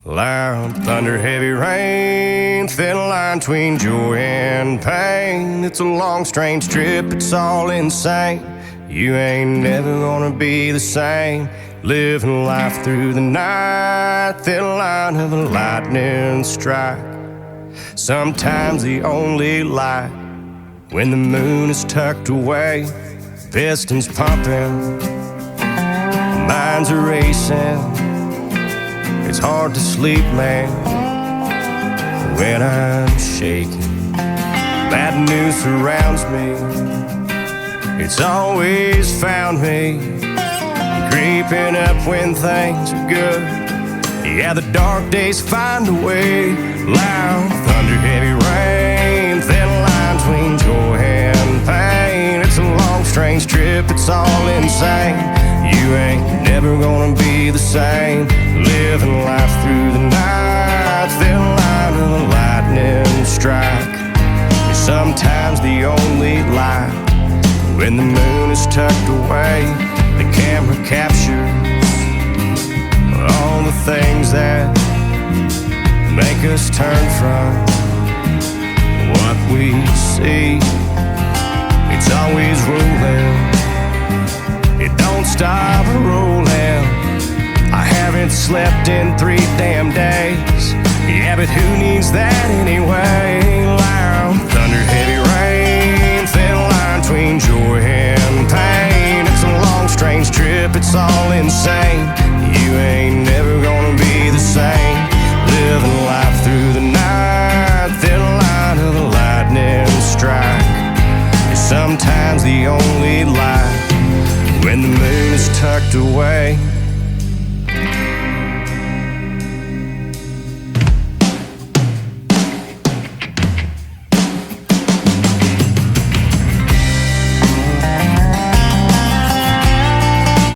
Loud thunder, heavy rain, thin line between joy and pain. It's a long, strange trip, it's all insane. You ain't never gonna be the same. Living life through the night, thin line of a lightning strike. Sometimes the only light when the moon is tucked away. Pistons pumping, minds are racing. It's hard to sleep, man, when I'm shaking. Bad news surrounds me, it's always found me creeping up when things are good. Yeah, the dark days find a way. Loud thunder, heavy rain, thin line between joy and pain. It's a long, strange trip, it's all insane. You ain't never gonna be the same. Living life through the night, thin line of a lightning strike. Sometimes the only light when the moon is tucked away. The camera captures all the things that make us turn from what we see. It's always rolling, it don't stop rolling. I haven't slept in 3 damn days. Yeah, but who needs that anyway? Loud thunder, heavy rain, thin line between joy and pain. It's a long, strange trip, it's all insane. You ain't